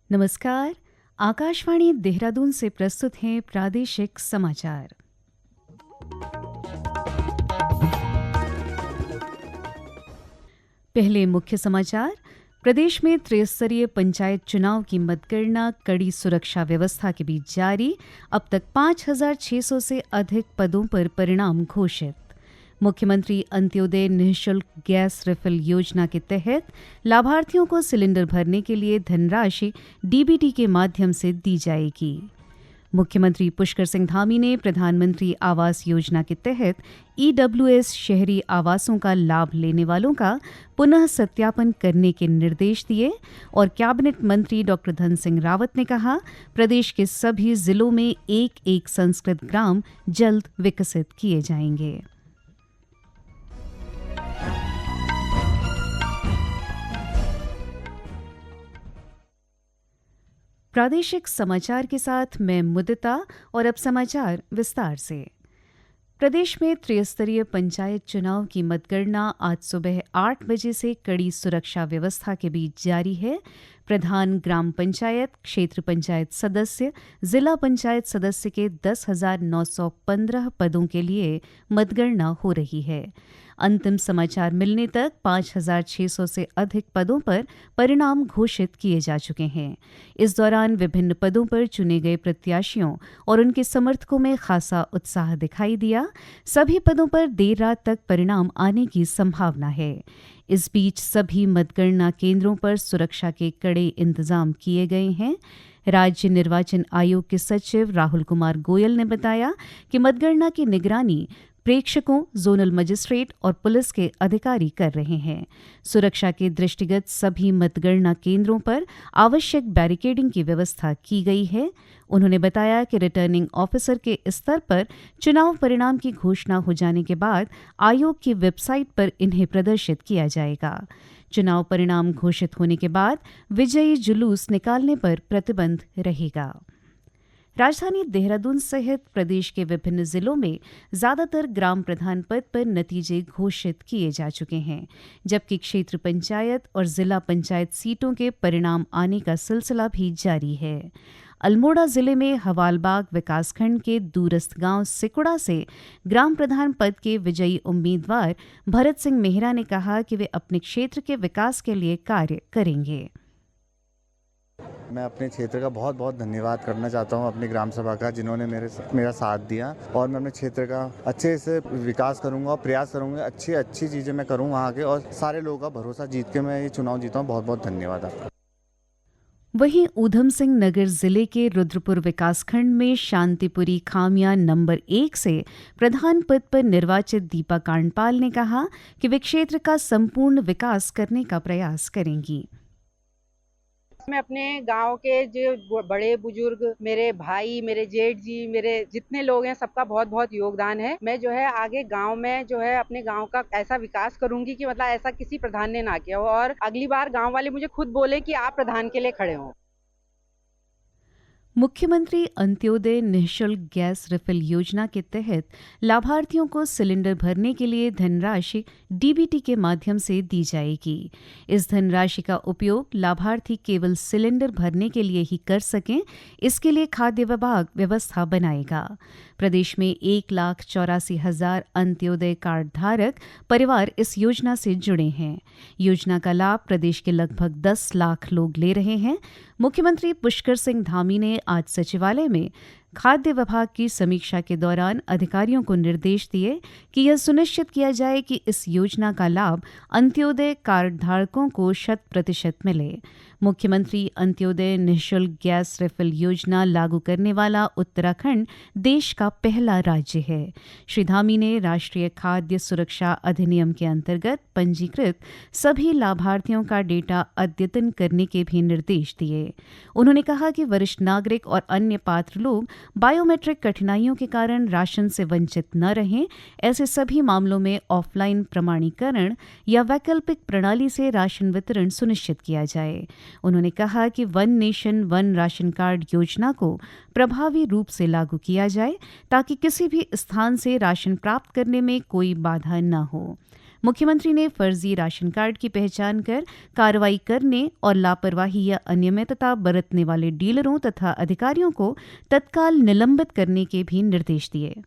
नमस्कार। आकाशवाणी देहरादून से प्रस्तुत हैं प्रादेशिक समाचार। पहले मुख्य समाचार। प्रदेश में त्रिस्तरीय पंचायत चुनाव की मतगणना कड़ी सुरक्षा व्यवस्था के बीच जारी। अब तक 5,600 से अधिक पदों पर परिणाम घोषित। मुख्यमंत्री अंत्योदय निःशुल्क गैस रिफिल योजना के तहत लाभार्थियों को सिलेंडर भरने के लिए धनराशि डीबीटी के माध्यम से दी जाएगी। मुख्यमंत्री पुष्कर सिंह धामी ने प्रधानमंत्री आवास योजना के तहत ईडब्ल्यूएस शहरी आवासों का लाभ लेने वालों का पुनः सत्यापन करने के निर्देश दिए और कैबिनेट मंत्री डॉक्टर धन सिंह रावत ने कहा, प्रदेश के सभी जिलों में एक एक संस्कृत ग्राम जल्द विकसित किए जाएंगे। प्रादेशिक समाचार के साथ मैं मुदिता और अब समाचार विस्तार से। प्रदेश में त्रिस्तरीय पंचायत चुनाव की मतगणना आज सुबह 8 बजे से कड़ी सुरक्षा व्यवस्था के बीच जारी है। प्रधान ग्राम पंचायत, क्षेत्र पंचायत सदस्य, जिला पंचायत सदस्य के 10,915 पदों के लिए मतगणना हो रही है। अंतिम समाचार मिलने तक 5,600 से अधिक पदों पर परिणाम घोषित किए जा चुके हैं। इस दौरान विभिन्न पदों पर चुने गए प्रत्याशियों और उनके समर्थकों में खासा उत्साह दिखाई दिया। सभी पदों पर देर रात तक परिणाम आने की संभावना है। इस बीच सभी मतगणना केंद्रों पर सुरक्षा के कड़े इंतजाम किए गए हैं। राज्य निर्वाचन आयोग के सचिव राहुल कुमार गोयल ने बताया कि मतगणना की निगरानी प्रेक्षकों, जोनल मजिस्ट्रेट और पुलिस के अधिकारी कर रहे हैं। सुरक्षा के दृष्टिगत सभी मतगणना केंद्रों पर आवश्यक बैरिकेडिंग की व्यवस्था की गई है। उन्होंने बताया कि रिटर्निंग ऑफिसर के स्तर पर चुनाव परिणाम की घोषणा हो जाने के बाद आयोग की वेबसाइट पर इन्हें प्रदर्शित किया जाएगा। चुनाव परिणाम घोषित होने के बाद विजयी जुलूस निकालने पर प्रतिबंध रहेगा। राजधानी देहरादून सहित प्रदेश के विभिन्न जिलों में ज्यादातर ग्राम प्रधान पद पर नतीजे घोषित किए जा चुके हैं, जबकि क्षेत्र पंचायत और जिला पंचायत सीटों के परिणाम आने का सिलसिला भी जारी है। अल्मोड़ा जिले में हवालबाग विकासखंड के दूरस्थ गांव सिकुड़ा से ग्राम प्रधान पद के विजयी उम्मीदवार भरत सिंह मेहरा ने कहा कि वे अपने क्षेत्र के विकास के लिए कार्य करेंगे। मैं अपने क्षेत्र का बहुत बहुत धन्यवाद करना चाहता हूं अपनी ग्राम सभा का, जिन्होंने मेरा साथ दिया, और मैं अपने क्षेत्र का अच्छे से विकास करूंगा और प्रयास करूंगा। अच्छी चीज़ें मैं करूं वहां के, और सारे लोगों का भरोसा जीत के मैं ये चुनाव जीता हूं। बहुत बहुत धन्यवाद आपका। वहीं ऊधम सिंह नगर जिले के रुद्रपुर विकासखंड में शांतिपुरी खामिया नंबर 1 से प्रधान पद पर निर्वाचित दीपा कांडपाल ने कहा कि वे क्षेत्र का संपूर्ण विकास करने का प्रयास करेंगी। मैं अपने गांव के जो बड़े बुजुर्ग, मेरे भाई, मेरे जेठ जी, मेरे जितने लोग हैं, सबका बहुत बहुत योगदान है। मैं जो है आगे गांव में जो है अपने गांव का ऐसा विकास करूंगी कि मतलब ऐसा किसी प्रधान ने ना किया हो, और अगली बार गांव वाले मुझे खुद बोले कि आप प्रधान के लिए खड़े हो। मुख्यमंत्री अंत्योदय निःशुल्क गैस रिफिल योजना के तहत लाभार्थियों को सिलेंडर भरने के लिए धनराशि डीबीटी के माध्यम से दी जाएगी। इस धनराशि का उपयोग लाभार्थी केवल सिलेंडर भरने के लिए ही कर सकें, इसके लिए खाद्य विभाग व्यवस्था बनाएगा। प्रदेश में 1,84,000 अंत्योदय कार्ड धारक परिवार इस योजना से जुड़े हैं। योजना का लाभ प्रदेश के लगभग 10 लाख लोग ले रहे हैं। मुख्यमंत्री पुष्कर सिंह धामी ने आज सचिवालय में खाद्य विभाग की समीक्षा के दौरान अधिकारियों को निर्देश दिए कि यह सुनिश्चित किया जाए कि इस योजना का लाभ अंत्योदय कार्ड धारकों को 100% मिले। मुख्यमंत्री अंत्योदय निःशुल्क गैस रिफिल योजना लागू करने वाला उत्तराखंड देश का पहला राज्य है। श्री धामी ने राष्ट्रीय खाद्य सुरक्षा अधिनियम के अंतर्गत पंजीकृत सभी लाभार्थियों का डेटा अद्यतन करने के भी निर्देश दिए। उन्होंने कहा कि वरिष्ठ नागरिक और अन्य पात्र लोग बायोमेट्रिक कठिनाइयों के कारण राशन से वंचित न रहें। ऐसे सभी मामलों में ऑफलाइन प्रमाणीकरण या वैकल्पिक प्रणाली से राशन वितरण सुनिश्चित किया जाए। उन्होंने कहा कि one nation one ration card योजना को प्रभावी रूप से लागू किया जाए ताकि किसी भी स्थान से राशन प्राप्त करने में कोई बाधा न हो। मुख्यमंत्री ने फर्जी राशन कार्ड की पहचान कर कार्रवाई करने और लापरवाही या अनियमितता बरतने वाले डीलरों तथा अधिकारियों को तत्काल निलंबित करने के भी निर्देश दिए।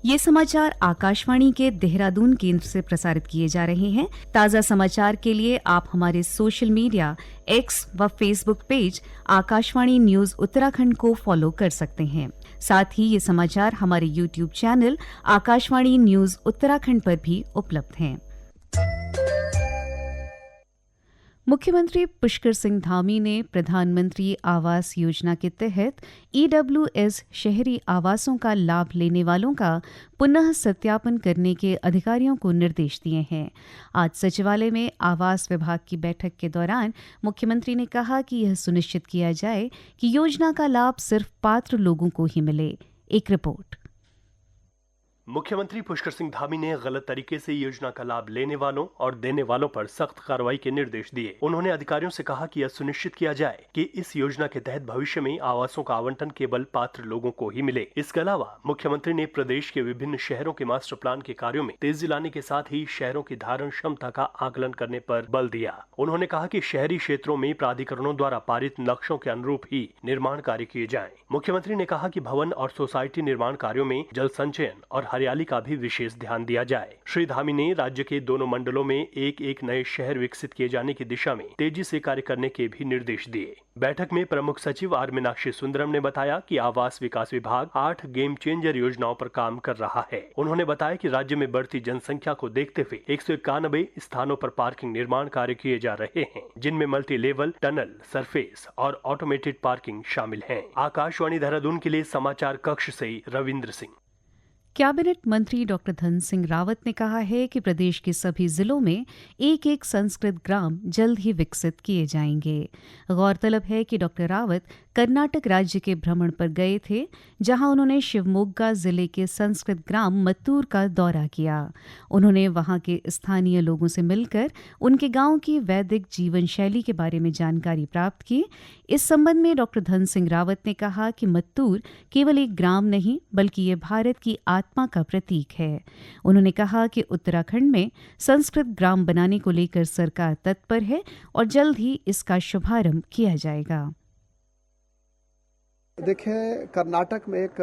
ये समाचार आकाशवाणी के देहरादून केंद्र से प्रसारित किए जा रहे हैं। ताज़ा समाचार के लिए आप हमारे सोशल मीडिया एक्स व Facebook page Akashvani news Uttarakhand को फॉलो कर सकते हैं। साथ ही ये समाचार हमारे YouTube channel Akashvani news Uttarakhand पर भी उपलब्ध हैं। मुख्यमंत्री पुष्कर सिंह धामी ने प्रधानमंत्री आवास योजना के तहत EWS शहरी आवासों का लाभ लेने वालों का पुनः सत्यापन करने के अधिकारियों को निर्देश दिए हैं। आज सचिवालय में आवास विभाग की बैठक के दौरान मुख्यमंत्री ने कहा कि यह सुनिश्चित किया जाए कि योजना का लाभ सिर्फ पात्र लोगों को ही मिले। एक रिपोर्ट। मुख्यमंत्री पुष्कर सिंह धामी ने गलत तरीके से योजना का लाभ लेने वालों और देने वालों पर सख्त कार्रवाई के निर्देश दिए। उन्होंने अधिकारियों से कहा कि यह सुनिश्चित किया जाए कि इस योजना के तहत भविष्य में आवासों का आवंटन केवल पात्र लोगों को ही मिले। इसके अलावा मुख्यमंत्री ने प्रदेश के विभिन्न शहरों के मास्टर प्लान के कार्यों में तेजी लाने के साथ ही शहरों की धारण क्षमता का आकलन करने पर बल दिया। उन्होंने कहा कि शहरी क्षेत्रों में प्राधिकरणों द्वारा पारित नक्शों के अनुरूप ही निर्माण कार्य किए जाएं। मुख्यमंत्री ने कहा कि भवन और सोसाइटी निर्माण कार्यों में जल संचयन और हरियाली का भी विशेष ध्यान दिया जाए। श्री धामी ने राज्य के दोनों मंडलों में एक एक नए शहर विकसित किए जाने की दिशा में तेजी से कार्य करने के भी निर्देश दिए। बैठक में प्रमुख सचिव आर मीनाक्षी सुंदरम ने बताया कि आवास विकास विभाग 8 गेम चेंजर योजनाओं पर काम कर रहा है। उन्होंने बताया कि राज्य में बढ़ती जनसंख्या को देखते हुए 191 स्थानों पर पार्किंग निर्माण कार्य किए जा रहे हैं, जिनमें मल्टी लेवल, टनल, सरफेस और ऑटोमेटेड पार्किंग शामिल है। आकाशवाणी देहरादून के लिए समाचार कक्ष से रविंद्र सिंह। कैबिनेट मंत्री डॉक्टर धन सिंह रावत ने कहा है कि प्रदेश के सभी जिलों में एक एक संस्कृत ग्राम जल्द ही विकसित किए जाएंगे। गौरतलब है कि डॉक्टर रावत कर्नाटक राज्य के भ्रमण पर गए थे, जहां उन्होंने शिवमोग्गा जिले के संस्कृत ग्राम मत्तूर का दौरा किया। उन्होंने वहां के स्थानीय लोगों से मिलकर उनके गांव की वैदिक जीवन शैली के बारे में जानकारी प्राप्त की। इस संबंध में डॉक्टर धन सिंह रावत ने कहा कि मत्तूर केवल एक ग्राम नहीं बल्कि ये भारत की आत्मा का प्रतीक है। उन्होंने कहा कि उत्तराखंड में संस्कृत ग्राम बनाने को लेकर सरकार तत्पर है और जल्द ही इसका शुभारंभ किया जाएगा। देखिए, कर्नाटक में एक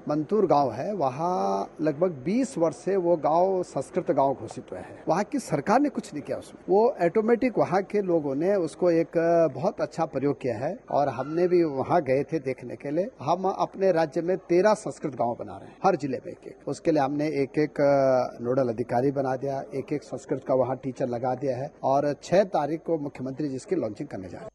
मंतूर गांव है, वहाँ लगभग 20 वर्ष से वो गांव संस्कृत गांव घोषित हुआ है। वहाँ की सरकार ने कुछ नहीं किया उसमें, वो ऑटोमेटिक वहाँ के लोगों ने उसको एक बहुत अच्छा प्रयोग किया है और हमने भी वहाँ गए थे देखने के लिए। हम अपने राज्य में 13 संस्कृत गाँव बना रहे हैं, हर जिले में एक। उसके लिए हमने एक एक नोडल अधिकारी बना दिया, एक एक संस्कृत का वहाँ टीचर लगा दिया है और 6 तारीख को मुख्यमंत्री जिसकी लॉन्चिंग करने जा रहे हैं।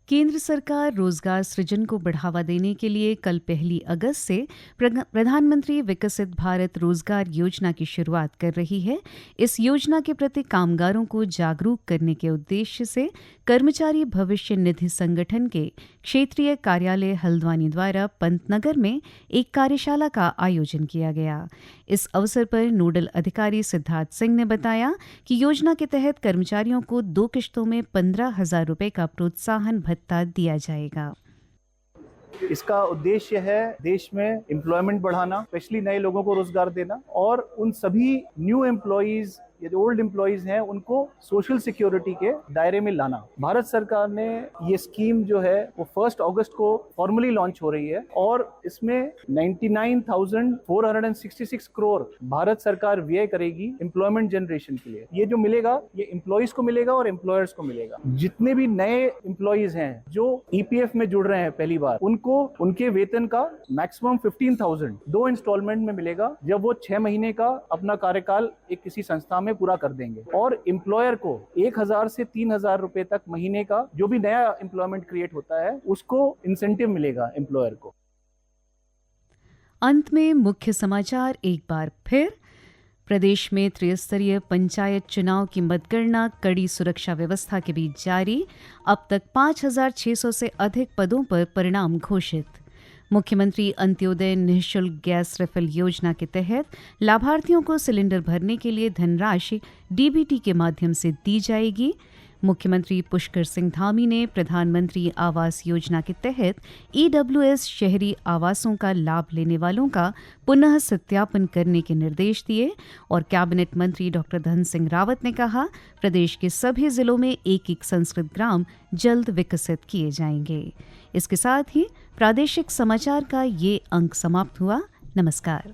केंद्र सरकार रोजगार सृजन को बढ़ावा देने के लिए कल 1 अगस्त से प्रधानमंत्री विकसित भारत रोजगार योजना की शुरुआत कर रही है। इस योजना के प्रति कामगारों को जागरूक करने के उद्देश्य से कर्मचारी भविष्य निधि संगठन के क्षेत्रीय कार्यालय हल्द्वानी द्वारा पंतनगर में एक कार्यशाला का आयोजन किया गया। इस अवसर पर नोडल अधिकारी सिद्धार्थ सिंह ने बताया कि योजना के तहत कर्मचारियों को 2 किश्तों में 15,000 रुपये का प्रोत्साहन भत्ता दिया जाएगा। इसका उद्देश्य है देश में एम्प्लॉयमेंट बढ़ाना, स्पेशली नए लोगों को रोजगार देना और उन सभी न्यू एम्प्लॉयज ये जो ओल्ड एम्प्लॉयज हैं उनको सोशल सिक्योरिटी के दायरे में लाना। भारत सरकार ने ये स्कीम जो है वो 1 अगस्त को फॉर्मली लॉन्च हो रही है और इसमें 99,466 करोड़ भारत सरकार व्यय करेगी एम्प्लॉयमेंट जनरेशन के लिए। ये जो मिलेगा ये एम्प्लॉयज को मिलेगा और एम्प्लॉयर्स को मिलेगा। जितने भी नए एम्प्लॉयज हैं जो EPF में जुड़ रहे हैं पहली बार, उनको उनके वेतन का मैक्सिमम 15,000 2 इंस्टॉलमेंट में मिलेगा जब वो 6 महीने का अपना कार्यकाल एक किसी संस्था में पूरा कर देंगे। और एम्प्लॉयर को 1,000 से 3,000 रुपए तक महीने का जो भी नया एम्प्लॉयमेंट क्रिएट होता है उसको इंसेंटिव मिलेगा एम्प्लॉयर को। अंत में मुख्य समाचार एक बार फिर। प्रदेश में त्रिस्तरीय पंचायत चुनाव की मतगणना कड़ी सुरक्षा व्यवस्था के बीच जारी। अब तक 5,600 से अधिक पदों पर परिणाम घोषित। मुख्यमंत्री अंत्योदय निःशुल्क गैस रिफिल योजना के तहत लाभार्थियों को सिलेंडर भरने के लिए धनराशि DBT के माध्यम से दी जाएगी। मुख्यमंत्री पुष्कर सिंह धामी ने प्रधानमंत्री आवास योजना के तहत EWS शहरी आवासों का लाभ लेने वालों का पुनः सत्यापन करने के निर्देश दिए और कैबिनेट मंत्री डॉक्टर धन सिंह रावत ने कहा, प्रदेश के सभी जिलों में एक संस्कृत ग्राम जल्द विकसित किए जाएंगे। इसके साथ ही प्रादेशिक समाचार का ये अंक समाप्त हुआ। नमस्कार।